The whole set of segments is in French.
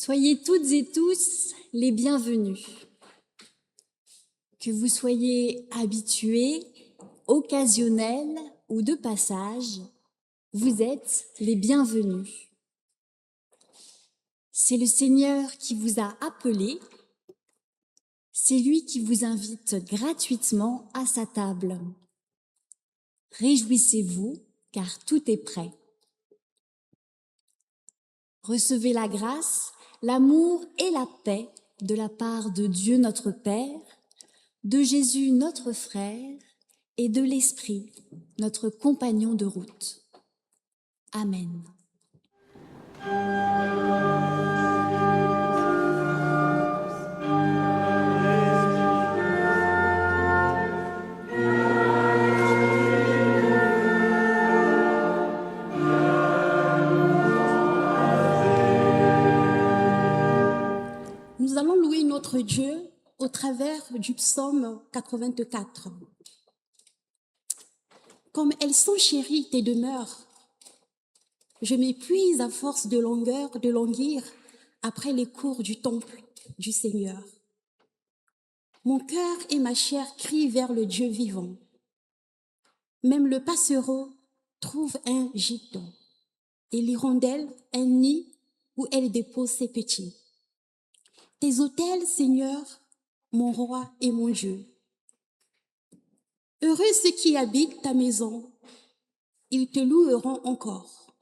Soyez toutes et tous les bienvenus. Que vous soyez habitués, occasionnels ou de passage, vous êtes les bienvenus. C'est le Seigneur qui vous a appelé, c'est lui qui vous invite gratuitement à sa table. Réjouissez-vous, car tout est prêt. Recevez la grâce, l'amour et la paix de la part de Dieu notre Père, de Jésus notre frère et de l'Esprit, notre compagnon de route. Amen. Nous allons louer notre Dieu au travers du psaume 84. Comme elles sont chéries tes demeures, je m'épuise à force de languir après les cours du temple du Seigneur. Mon cœur et ma chair crient vers le Dieu vivant. Même le passereau trouve un gîte et l'hirondelle un nid où elle dépose ses petits. Tes autels, Seigneur, mon roi et mon Dieu. Heureux ceux qui habitent ta maison, ils te loueront encore.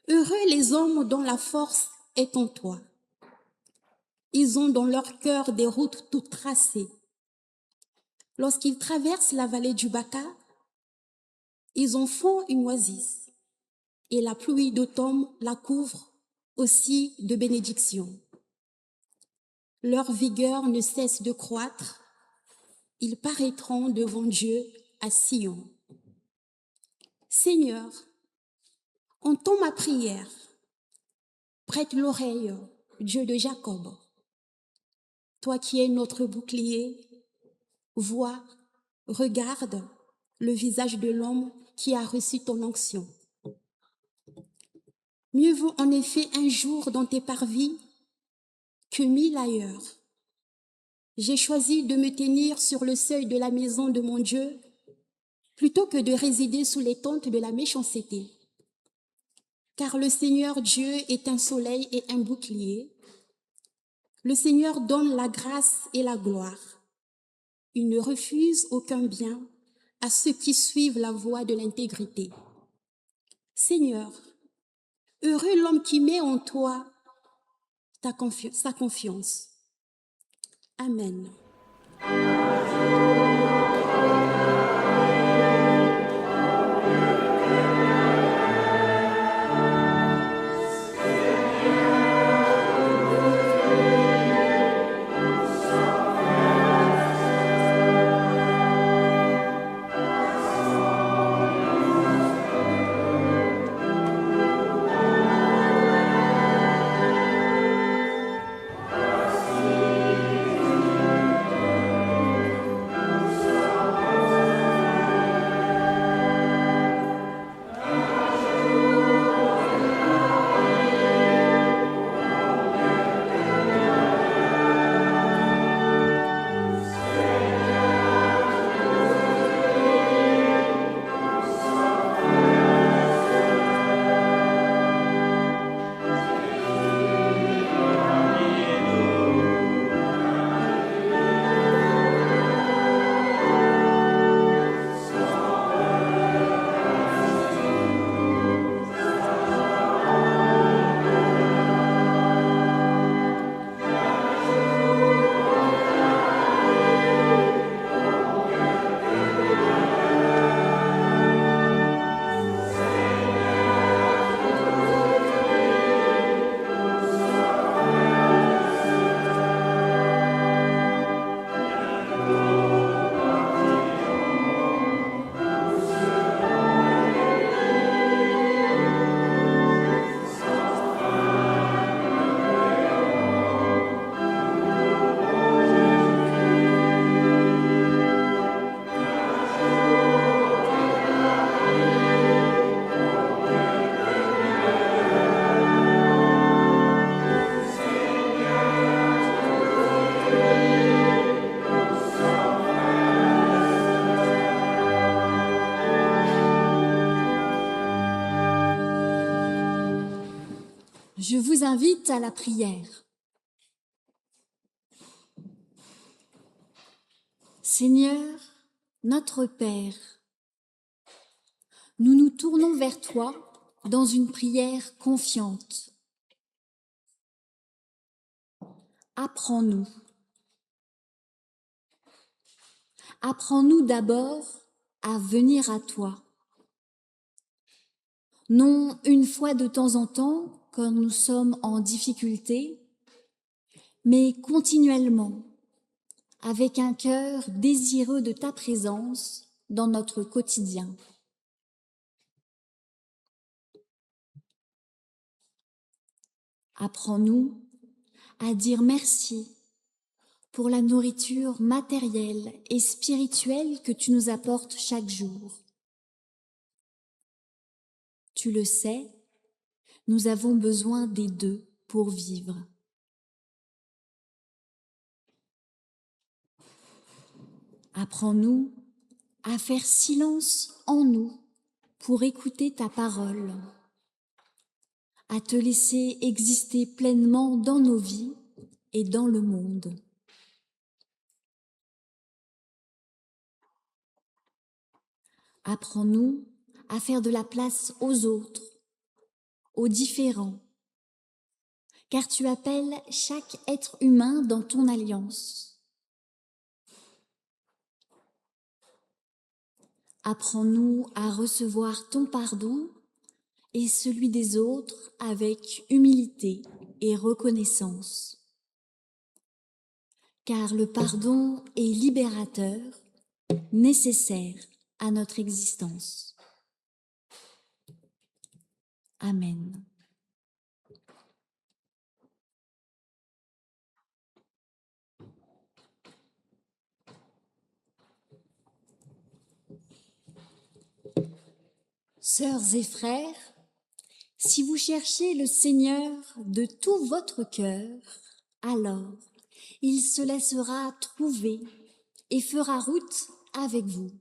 Heureux les hommes dont la force est en toi. Ils ont dans leur cœur des routes toutes tracées. Lorsqu'ils traversent la vallée du Baca, ils en font une oasis, et la pluie d'automne la couvre aussi de bénédictions. Leur vigueur ne cesse de croître, ils paraîtront devant Dieu à Sion. Seigneur, entends ma prière, prête l'oreille, Dieu de Jacob. Toi qui es notre bouclier, vois, regarde le visage de l'homme qui a reçu ton onction. Mieux vaut en effet un jour dans tes parvis que 1000 ailleurs. J'ai choisi de me tenir sur le seuil de la maison de mon Dieu plutôt que de résider sous les tentes de la méchanceté. Car le Seigneur Dieu est un soleil et un bouclier. Le Seigneur donne la grâce et la gloire. Il ne refuse aucun bien à ceux qui suivent la voie de l'intégrité. Seigneur, heureux l'homme qui met en toi sa confiance. Amen. Je vous invite à la prière. Seigneur, notre Père, nous nous tournons vers toi dans une prière confiante. Apprends-nous. Apprends-nous d'abord à venir à toi. Non une fois de temps en temps quand nous sommes en difficulté, mais continuellement, avec un cœur désireux de ta présence dans notre quotidien. Apprends-nous à dire merci pour la nourriture matérielle et spirituelle que tu nous apportes chaque jour. Tu le sais, nous avons besoin des deux pour vivre. Apprends-nous à faire silence en nous pour écouter ta parole, à te laisser exister pleinement dans nos vies et dans le monde. Apprends-nous à faire de la place aux autres, aux différents, car tu appelles chaque être humain dans ton alliance. Apprends-nous à recevoir ton pardon et celui des autres avec humilité et reconnaissance. Car le pardon est libérateur, nécessaire à notre existence. Amen. Sœurs et frères, si vous cherchez le Seigneur de tout votre cœur, alors il se laissera trouver et fera route avec vous.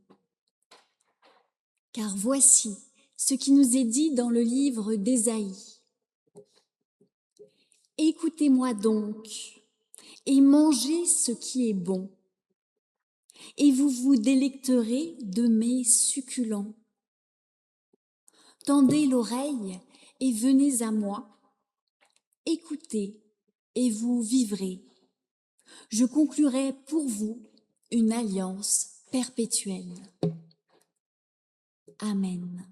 Car voici ce qui nous est dit dans le livre d'Ésaïe. Écoutez-moi donc et mangez ce qui est bon, et vous vous délecterez de mes succulents. Tendez l'oreille et venez à moi. Écoutez et vous vivrez. Je conclurai pour vous une alliance perpétuelle. Amen.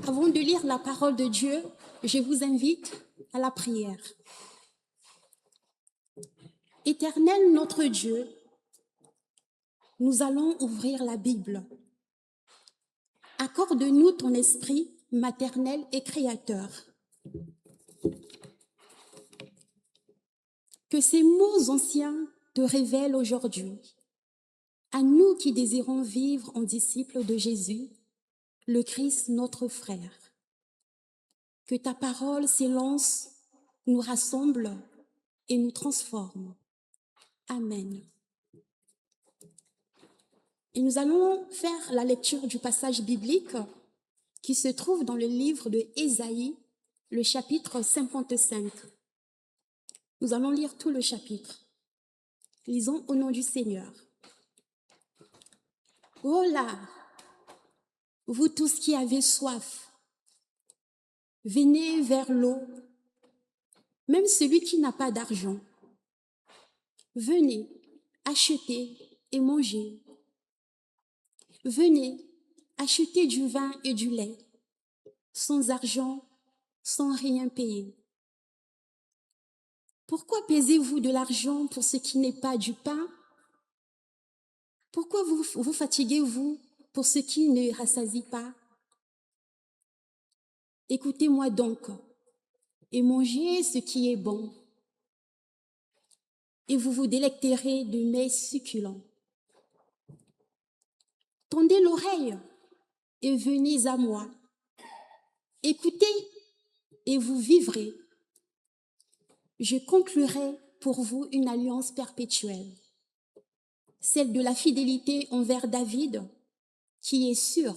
Avant de lire la parole de Dieu, je vous invite à la prière. Éternel notre Dieu, nous allons ouvrir la Bible. Accorde-nous ton esprit maternel et créateur. Que ces mots anciens te révèlent aujourd'hui. À nous qui désirons vivre en disciples de Jésus, le Christ notre frère. Que ta parole s'élance, nous rassemble et nous transforme. Amen. Et nous allons faire la lecture du passage biblique qui se trouve dans le livre de Ésaïe, le chapitre 55. Nous allons lire tout le chapitre. Lisons au nom du Seigneur. Oh là, vous tous qui avez soif, venez vers l'eau, même celui qui n'a pas d'argent. Venez, achetez et mangez. Venez, achetez du vin et du lait, sans argent, sans rien payer. Pourquoi pesez-vous de l'argent pour ce qui n'est pas du pain? Pourquoi vous fatiguez-vous pour ce qui ne rassasie pas? Écoutez-moi donc et mangez ce qui est bon, et vous vous délecterez de mets succulents. Tendez l'oreille et venez à moi. Écoutez et vous vivrez. Je conclurai pour vous une alliance perpétuelle, celle de la fidélité envers David, qui est sûre.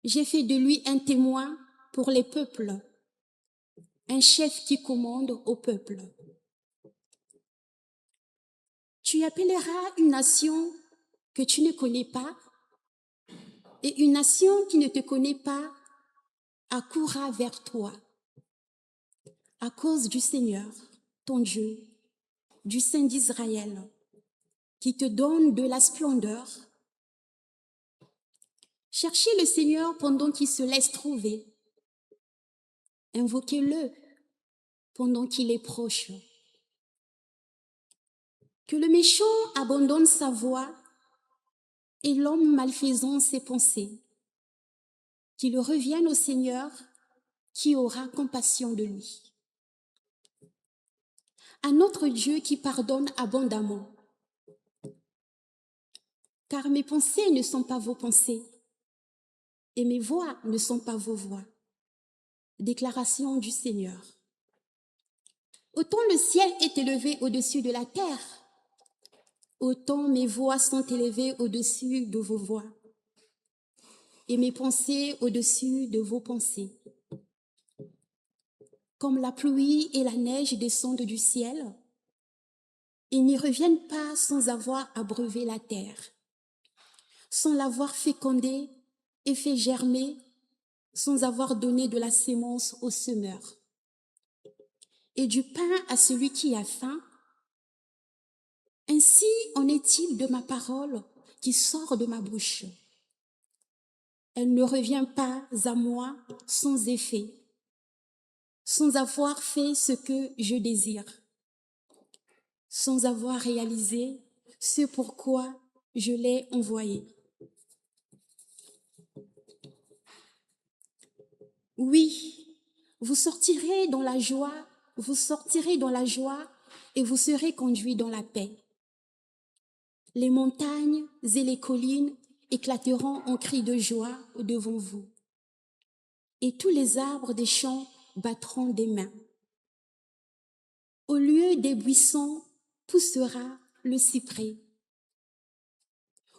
J'ai fait de lui un témoin pour les peuples, un chef qui commande au peuple. Tu appelleras une nation que tu ne connais pas, et une nation qui ne te connaît pas accourra vers toi. À cause du Seigneur, ton Dieu, du Saint d'Israël, qui te donne de la splendeur. Cherchez le Seigneur pendant qu'il se laisse trouver. Invoquez-le pendant qu'il est proche. Que le méchant abandonne sa voie et l'homme malfaisant ses pensées. Qu'il revienne au Seigneur qui aura compassion de lui. À notre Dieu qui pardonne abondamment. Car mes pensées ne sont pas vos pensées et mes voix ne sont pas vos voix. Déclaration du Seigneur. Autant le ciel est élevé au-dessus de la terre, autant mes voix sont élevées au-dessus de vos voix et mes pensées au-dessus de vos pensées. Comme la pluie et la neige descendent du ciel, ils n'y reviennent pas sans avoir abreuvé la terre, sans l'avoir fécondée et fait germer, sans avoir donné de la sémence au semeur, et du pain à celui qui a faim. Ainsi en est-il de ma parole qui sort de ma bouche. Elle ne revient pas à moi sans effet, sans avoir fait ce que je désire, sans avoir réalisé ce pourquoi je l'ai envoyée. Oui, vous sortirez dans la joie et vous serez conduits dans la paix. Les montagnes et les collines éclateront en cris de joie devant vous. Et tous les arbres des champs battront des mains. Au lieu des buissons poussera le cyprès.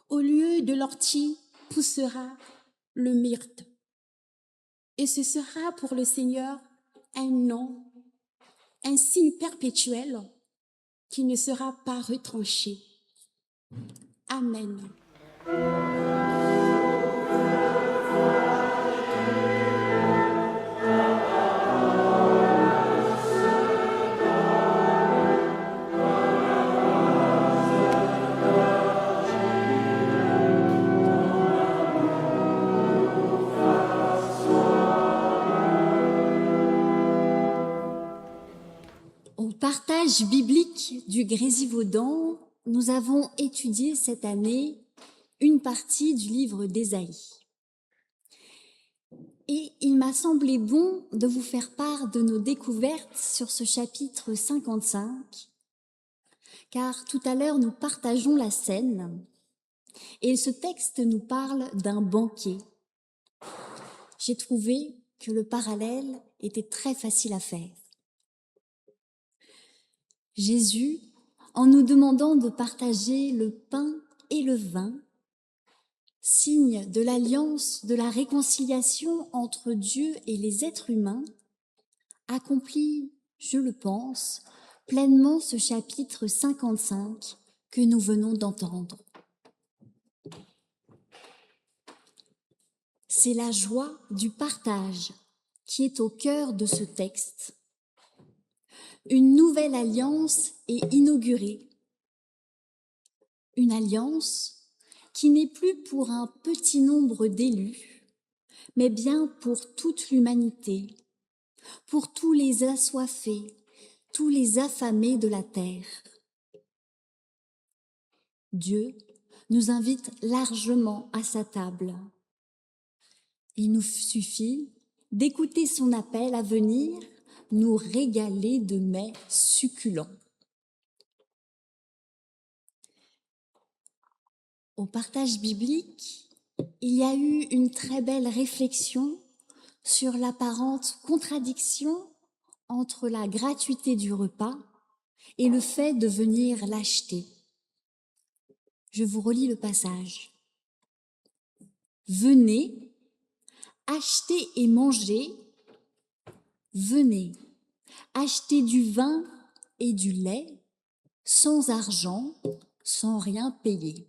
Au lieu de l'ortie poussera le myrte. Et ce sera pour le Seigneur un nom, un signe perpétuel qui ne sera pas retranché. Amen. Au partage biblique du Grésivaudan, nous avons étudié cette année une partie du livre d'Ésaïe. Et il m'a semblé bon de vous faire part de nos découvertes sur ce chapitre 55, car tout à l'heure nous partageons la scène et ce texte nous parle d'un banquet. J'ai trouvé que le parallèle était très facile à faire. Jésus, en nous demandant de partager le pain et le vin, signe de l'alliance, de la réconciliation entre Dieu et les êtres humains, accomplit, je le pense, pleinement ce chapitre 55 que nous venons d'entendre. C'est la joie du partage qui est au cœur de ce texte. Une nouvelle alliance est inaugurée. Une alliance qui n'est plus pour un petit nombre d'élus, mais bien pour toute l'humanité, pour tous les assoiffés, tous les affamés de la terre. Dieu nous invite largement à sa table. Il nous suffit d'écouter son appel à venir nous régaler de mets succulents. Au partage biblique, il y a eu une très belle réflexion sur l'apparente contradiction entre la gratuité du repas et le fait de venir l'acheter. Je vous relis le passage. Venez, achetez et mangez. Venez, achetez du vin et du lait sans argent, sans rien payer.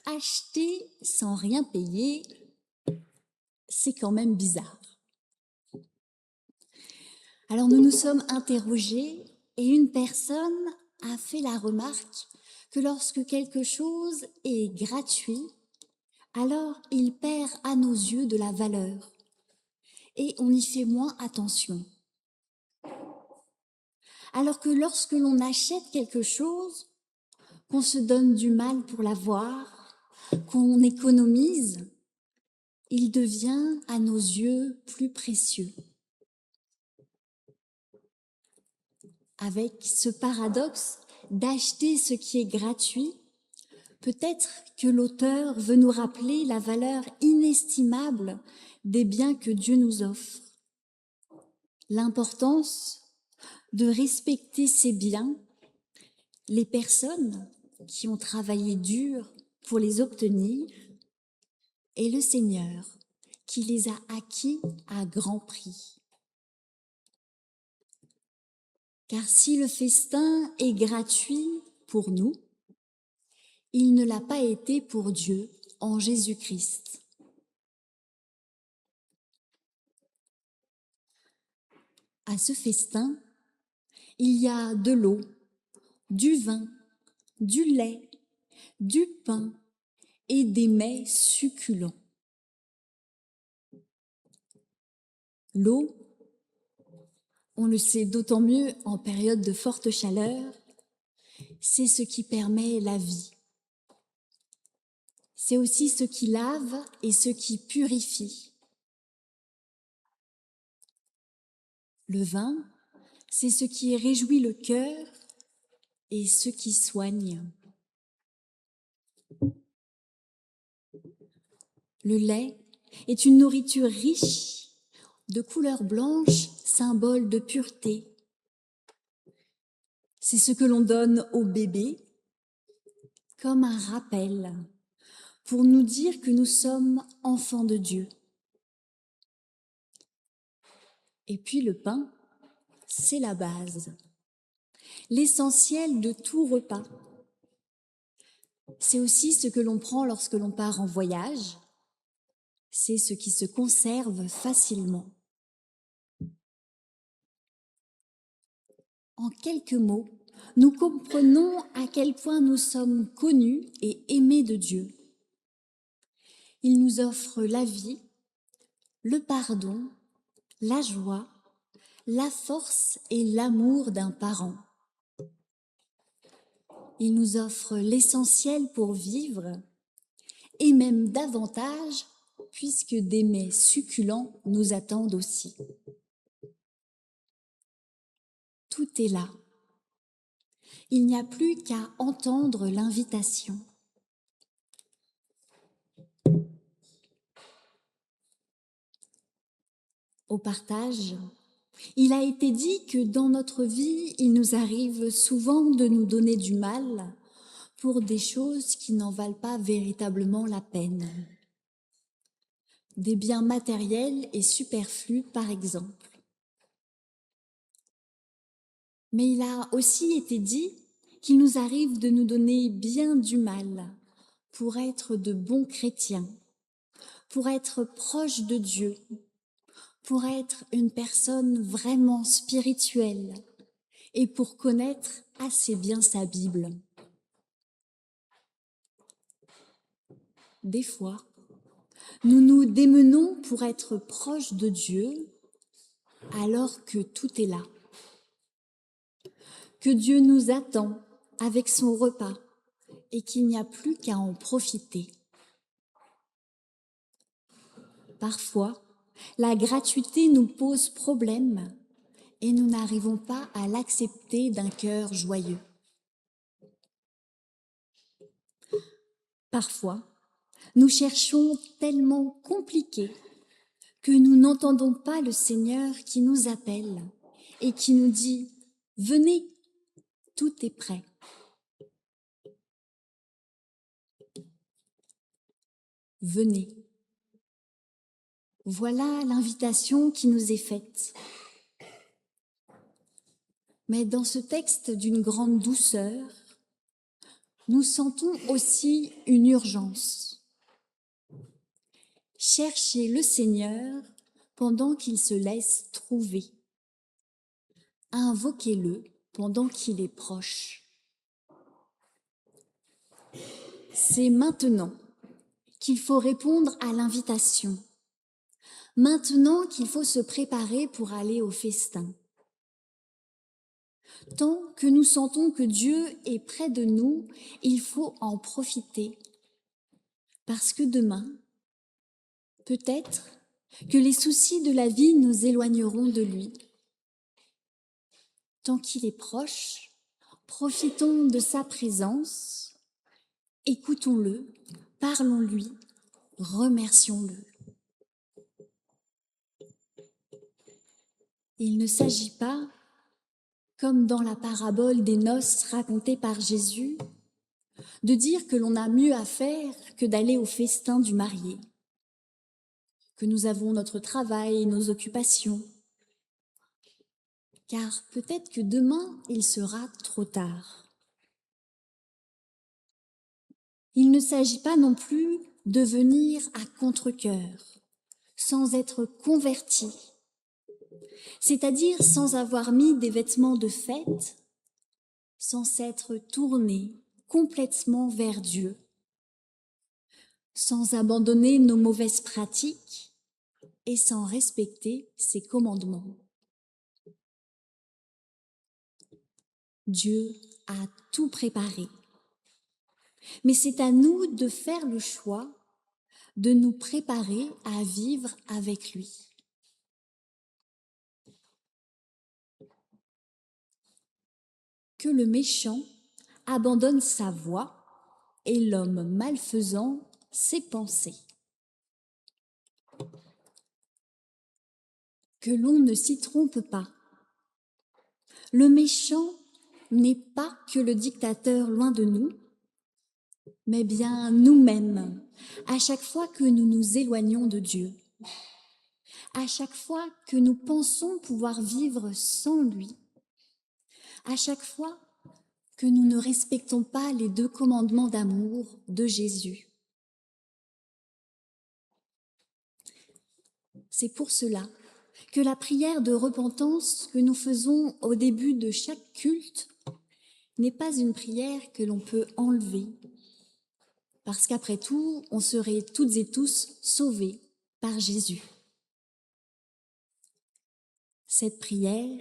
Acheter sans rien payer, c'est quand même bizarre. Alors nous nous sommes interrogés et une personne a fait la remarque que lorsque quelque chose est gratuit, alors il perd à nos yeux de la valeur et on y fait moins attention. Alors que lorsque l'on achète quelque chose, qu'on se donne du mal pour l'avoir, qu'on économise, il devient à nos yeux plus précieux. Avec ce paradoxe d'acheter ce qui est gratuit, peut-être que l'auteur veut nous rappeler la valeur inestimable des biens que Dieu nous offre, l'importance de respecter ces biens, les personnes qui ont travaillé dur pour les obtenir et le Seigneur qui les a acquis à grand prix. Car si le festin est gratuit pour nous, il ne l'a pas été pour Dieu en Jésus-Christ. À ce festin, il y a de l'eau, du vin, du lait, du pain et des mets succulents. L'eau, on le sait d'autant mieux en période de forte chaleur, c'est ce qui permet la vie. C'est aussi ce qui lave et ce qui purifie. Le vin, c'est ce qui réjouit le cœur et ce qui soigne. Le lait est une nourriture riche, de couleur blanche, symbole de pureté. C'est ce que l'on donne au bébé comme un rappel pour nous dire que nous sommes enfants de Dieu. Et puis le pain, c'est la base, l'essentiel de tout repas. C'est aussi ce que l'on prend lorsque l'on part en voyage. C'est ce qui se conserve facilement. En quelques mots, nous comprenons à quel point nous sommes connus et aimés de Dieu. Il nous offre la vie, le pardon, la joie, la force et l'amour d'un parent. Il nous offre l'essentiel pour vivre et même davantage puisque des mets succulents nous attendent aussi. Tout est là. Il n'y a plus qu'à entendre l'invitation. Au partage, il a été dit que dans notre vie, il nous arrive souvent de nous donner du mal pour des choses qui n'en valent pas véritablement la peine. Des biens matériels et superflus, par exemple. Mais il a aussi été dit qu'il nous arrive de nous donner bien du mal pour être de bons chrétiens, pour être proches de Dieu, pour être une personne vraiment spirituelle et pour connaître assez bien sa Bible. Des fois, nous nous démenons pour être proches de Dieu alors que tout est là, que Dieu nous attend avec son repas et qu'il n'y a plus qu'à en profiter. Parfois, la gratuité nous pose problème et nous n'arrivons pas à l'accepter d'un cœur joyeux. Parfois, nous cherchons tellement compliqué que nous n'entendons pas le Seigneur qui nous appelle et qui nous dit « Venez, tout est prêt ». Venez. Voilà l'invitation qui nous est faite. Mais dans ce texte d'une grande douceur, nous sentons aussi une urgence. Cherchez le Seigneur pendant qu'il se laisse trouver. Invoquez-le pendant qu'il est proche. C'est maintenant qu'il faut répondre à l'invitation. Maintenant qu'il faut se préparer pour aller au festin. Tant que nous sentons que Dieu est près de nous, il faut en profiter. Parce que demain, peut-être que les soucis de la vie nous éloigneront de lui. Tant qu'il est proche, profitons de sa présence, écoutons-le, parlons-lui, remercions-le. Il ne s'agit pas, comme dans la parabole des noces racontée par Jésus, de dire que l'on a mieux à faire que d'aller au festin du marié, que nous avons notre travail et nos occupations, car peut-être que demain, il sera trop tard. Il ne s'agit pas non plus de venir à contre-cœur, sans être converti, c'est-à-dire sans avoir mis des vêtements de fête, sans s'être tourné complètement vers Dieu, sans abandonner nos mauvaises pratiques et sans respecter ses commandements. Dieu a tout préparé, mais c'est à nous de faire le choix de nous préparer à vivre avec lui. Que le méchant abandonne sa voie et l'homme malfaisant ses pensées. Que l'on ne s'y trompe pas. Le méchant n'est pas que le dictateur loin de nous, mais bien nous-mêmes, à chaque fois que nous nous éloignons de Dieu, à chaque fois que nous pensons pouvoir vivre sans lui, à chaque fois que nous ne respectons pas les 2 commandements d'amour de Jésus. C'est pour cela que la prière de repentance que nous faisons au début de chaque culte n'est pas une prière que l'on peut enlever, parce qu'après tout, on serait toutes et tous sauvés par Jésus. Cette prière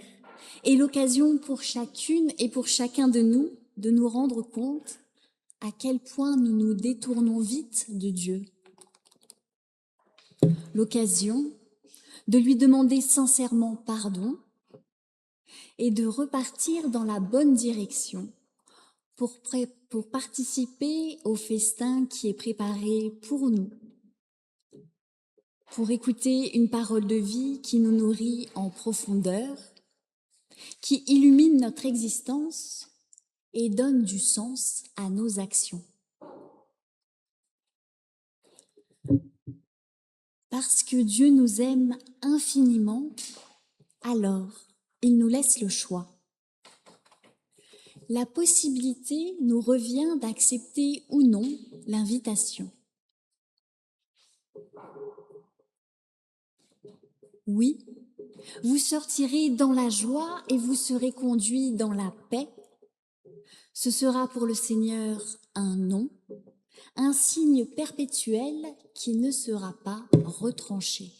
est l'occasion pour chacune et pour chacun de nous rendre compte à quel point nous nous détournons vite de Dieu. L'occasion de lui demander sincèrement pardon et de repartir dans la bonne direction pour participer au festin qui est préparé pour nous, pour écouter une parole de vie qui nous nourrit en profondeur, qui illumine notre existence et donne du sens à nos actions. Parce que Dieu nous aime infiniment, alors il nous laisse le choix. La possibilité nous revient d'accepter ou non l'invitation. Oui, vous sortirez dans la joie et vous serez conduits dans la paix. Ce sera pour le Seigneur un nom, un signe perpétuel qui ne sera pas retranché.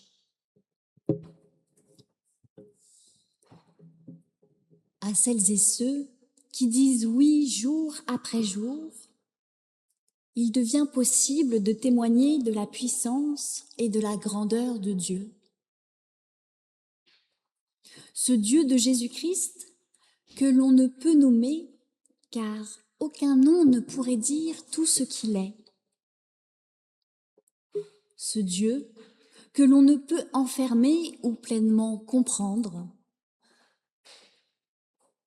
À celles et ceux qui disent oui jour après jour, il devient possible de témoigner de la puissance et de la grandeur de Dieu. Ce Dieu de Jésus-Christ que l'on ne peut nommer car aucun nom ne pourrait dire tout ce qu'il est. Ce Dieu que l'on ne peut enfermer ou pleinement comprendre.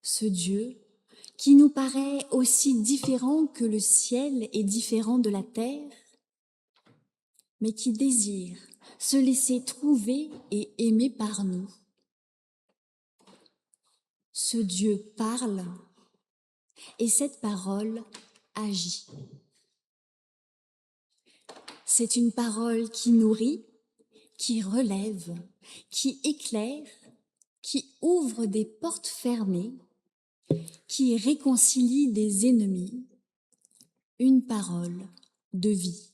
Ce Dieu qui nous paraît aussi différent que le ciel est différent de la terre, mais qui désire se laisser trouver et aimer par nous. Ce Dieu parle et cette parole agit. C'est une parole qui nourrit, qui relève, qui éclaire, qui ouvre des portes fermées, qui réconcilie des ennemis, une parole de vie.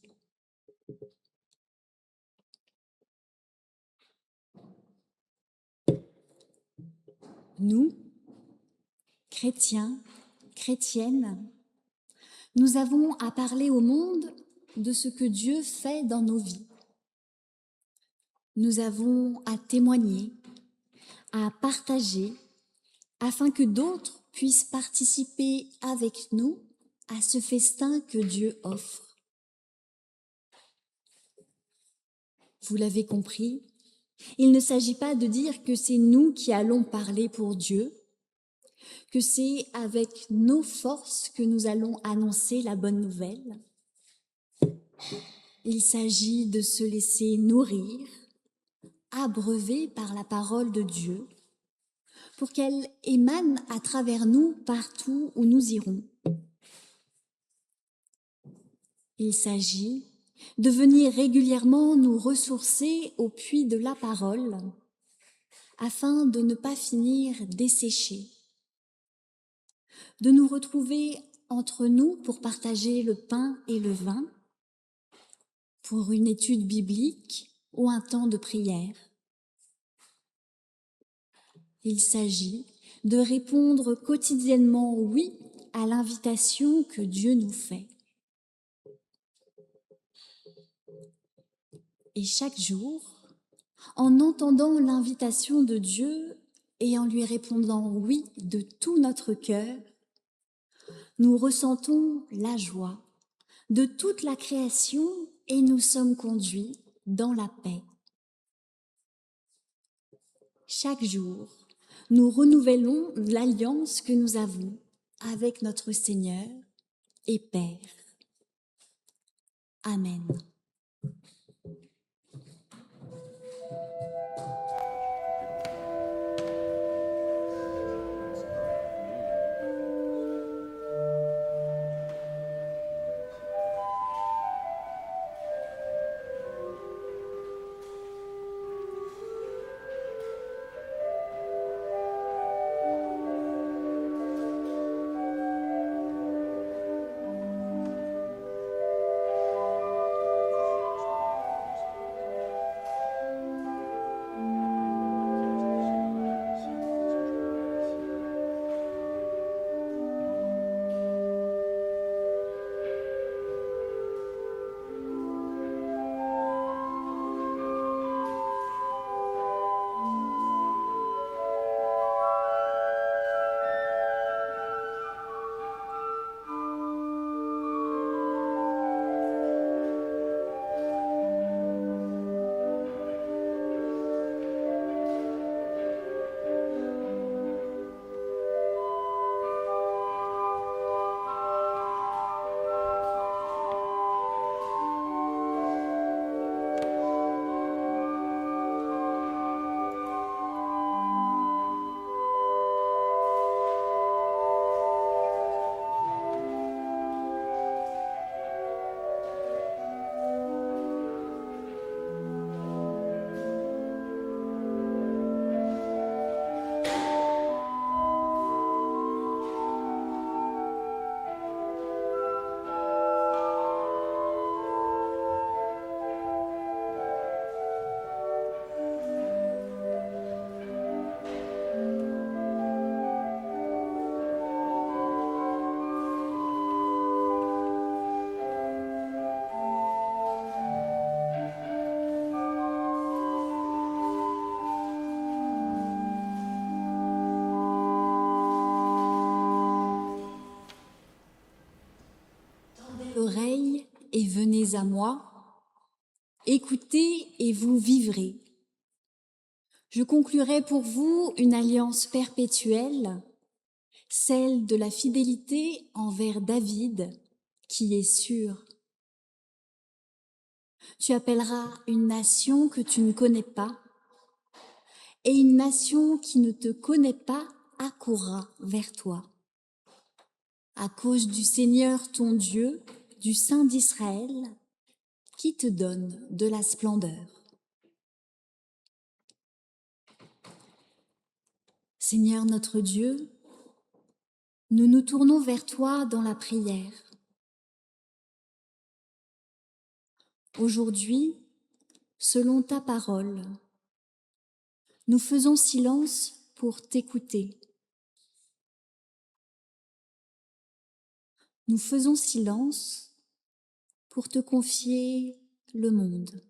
Nous, chrétiens, chrétiennes, nous avons à parler au monde de ce que Dieu fait dans nos vies. Nous avons à témoigner, à partager, afin que d'autres puissent participer avec nous à ce festin que Dieu offre. Vous l'avez compris, il ne s'agit pas de dire que c'est nous qui allons parler pour Dieu, que c'est avec nos forces que nous allons annoncer la bonne nouvelle. Il s'agit de se laisser nourrir, abreuver par la parole de Dieu, pour qu'elle émane à travers nous partout où nous irons. Il s'agit de venir régulièrement nous ressourcer au puits de la parole, afin de ne pas finir desséchés, de nous retrouver entre nous pour partager le pain et le vin, pour une étude biblique ou un temps de prière. Il s'agit de répondre quotidiennement oui à l'invitation que Dieu nous fait. Et chaque jour, en entendant l'invitation de Dieu et en lui répondant oui de tout notre cœur, nous ressentons la joie de toute la création et nous sommes conduits dans la paix. Chaque jour, nous renouvelons l'alliance que nous avons avec notre Seigneur et Père. Amen. l'oreille et venez à moi. Écoutez et vous vivrez. Je conclurai pour vous une alliance perpétuelle, celle de la fidélité envers David, qui est sûre. Tu appelleras une nation que tu ne connais pas, et une nation qui ne te connaît pas accourra vers toi. À cause du Seigneur ton Dieu, du Saint d'Israël, qui te donne de la splendeur. Seigneur notre Dieu, nous nous tournons vers toi dans la prière. Aujourd'hui, selon ta parole, nous faisons silence pour t'écouter. Nous faisons silence pour te confier le monde.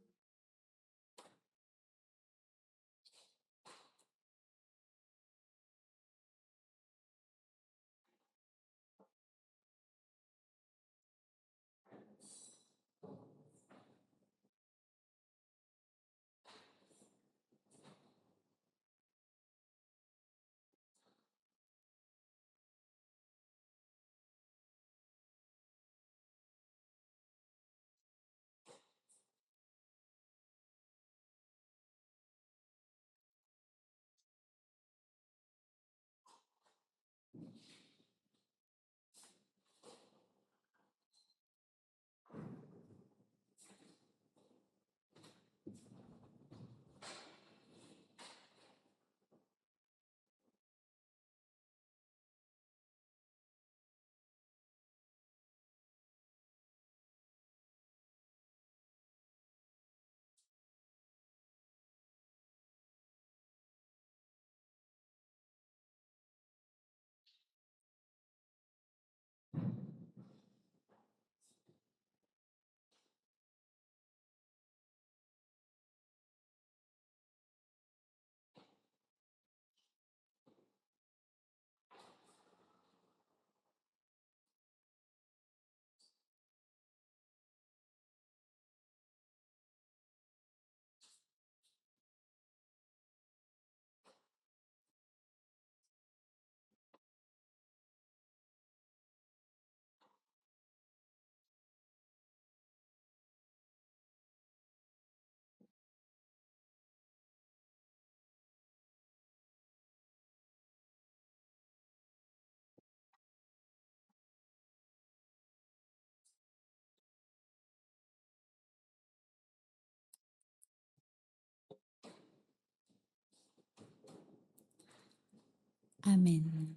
Amen.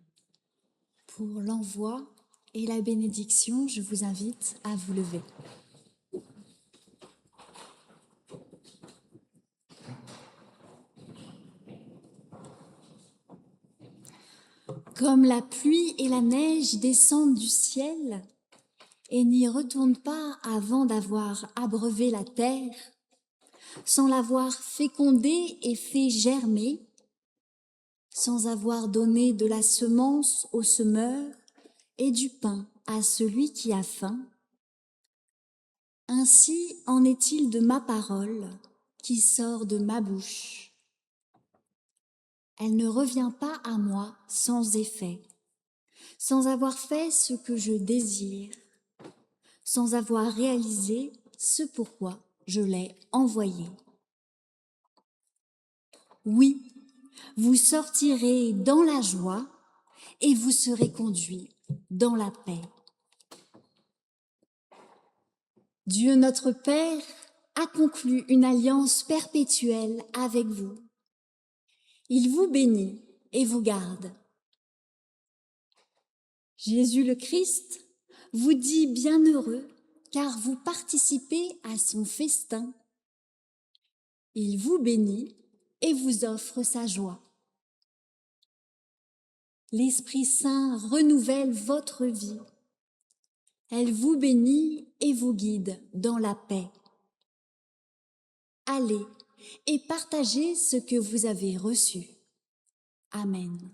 Pour l'envoi et la bénédiction, je vous invite à vous lever. Comme la pluie et la neige descendent du ciel et n'y retournent pas avant d'avoir abreuvé la terre, sans l'avoir fécondée et fait germer, sans avoir donné de la semence au semeur et du pain à celui qui a faim, ainsi en est-il de ma parole qui sort de ma bouche. Elle ne revient pas à moi sans effet, sans avoir fait ce que je désire, sans avoir réalisé ce pourquoi je l'ai envoyée. Oui, vous sortirez dans la joie et vous serez conduits dans la paix. Dieu notre Père a conclu une alliance perpétuelle avec vous. Il vous bénit et vous garde. Jésus le Christ vous dit bienheureux car vous participez à son festin. Il vous bénit et vous offre sa joie. L'Esprit Saint renouvelle votre vie. Elle vous bénit et vous guide dans la paix. Allez et partagez ce que vous avez reçu. Amen.